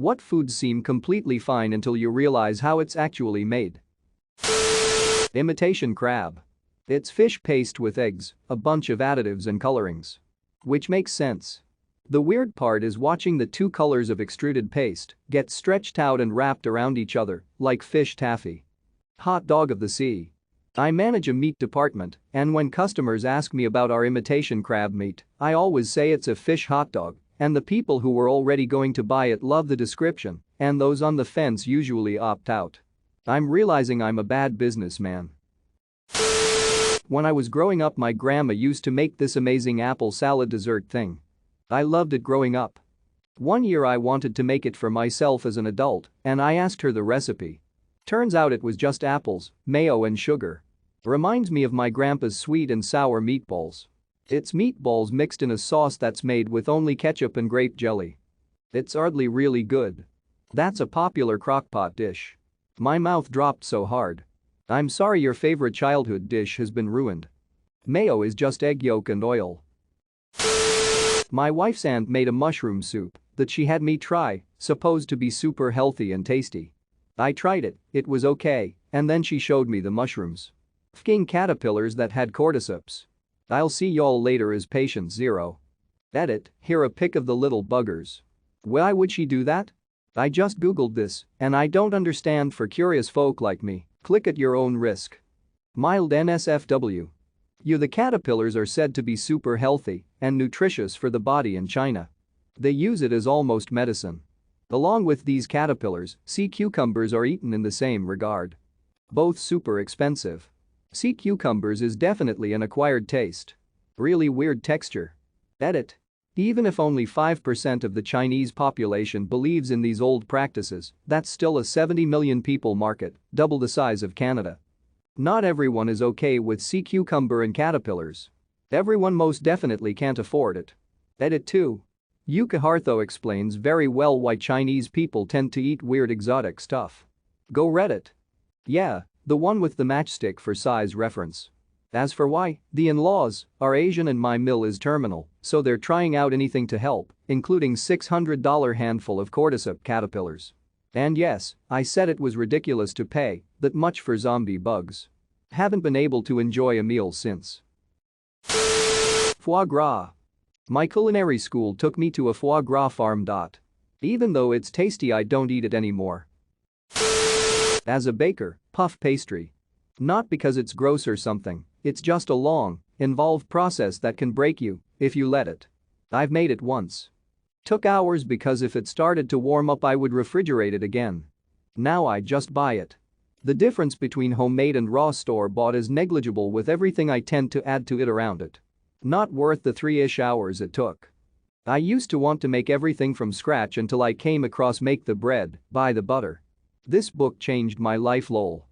What foods seem completely fine until you realize how it's actually made? Imitation crab. It's fish paste with eggs, a bunch of additives and colorings. Which makes sense. The weird part is watching the two colors of extruded paste get stretched out and wrapped around each other like fish taffy. Hot dog of the sea. I manage a meat department, and when customers ask me about our imitation crab meat, I always say it's a fish hot dog, and the people who were already going to buy it love the description, and those on the fence usually opt out. I'm realizing I'm a bad businessman. When I was growing up, my grandma used to make this amazing apple salad dessert thing. I loved it growing up. One year I wanted to make it for myself as an adult, and I asked her the recipe. Turns out it was just apples, mayo and sugar. Reminds me of my grandpa's sweet and sour meatballs. It's meatballs mixed in a sauce that's made with only ketchup and grape jelly. It's hardly really good. That's a popular crockpot dish. My mouth dropped so hard. I'm sorry your favorite childhood dish has been ruined. Mayo is just egg yolk and oil. My wife's aunt made a mushroom soup that she had me try, supposed to be super healthy and tasty. I tried it, it was okay, and then she showed me the mushrooms. F***ing caterpillars that had cordyceps. I'll see y'all later as patient 0. Edit, here a pic of the little buggers. Why would she do that? I just googled this, and I don't understand. For curious folk like me, click at your own risk. Mild NSFW. The caterpillars are said to be super healthy and nutritious for the body in China. They use it as almost medicine. Along with these caterpillars, sea cucumbers are eaten in the same regard. Both super expensive. Sea cucumbers is definitely an acquired taste. Really weird texture. Edit. Even if only 5% of the Chinese population believes in these old practices, that's still a 70 million people market, double the size of Canada. Not everyone is okay with sea cucumber and caterpillars. Everyone most definitely can't afford it. Edit 2. Yuka Hartho explains very well why Chinese people tend to eat weird exotic stuff. Go Reddit. Yeah, the one with the matchstick for size reference. As for why, the in-laws are Asian and my mill is terminal, so they're trying out anything to help, including $600 handful of cordyceps caterpillars. And yes, I said it was ridiculous to pay that much for zombie bugs. Haven't been able to enjoy a meal since. Foie gras. My culinary school took me to a foie gras farm. Even though it's tasty, I don't eat it anymore. As a baker, puff pastry. Not because it's gross or something, it's just a long, involved process that can break you if you let it. I've made it once. Took hours because if it started to warm up I would refrigerate it again. Now I just buy it. The difference between homemade and raw store-bought is negligible with everything I tend to add to it around it. Not worth the 3-ish hours it took. I used to want to make everything from scratch until I came across Make the Bread, Buy the Butter. This book changed my life lol.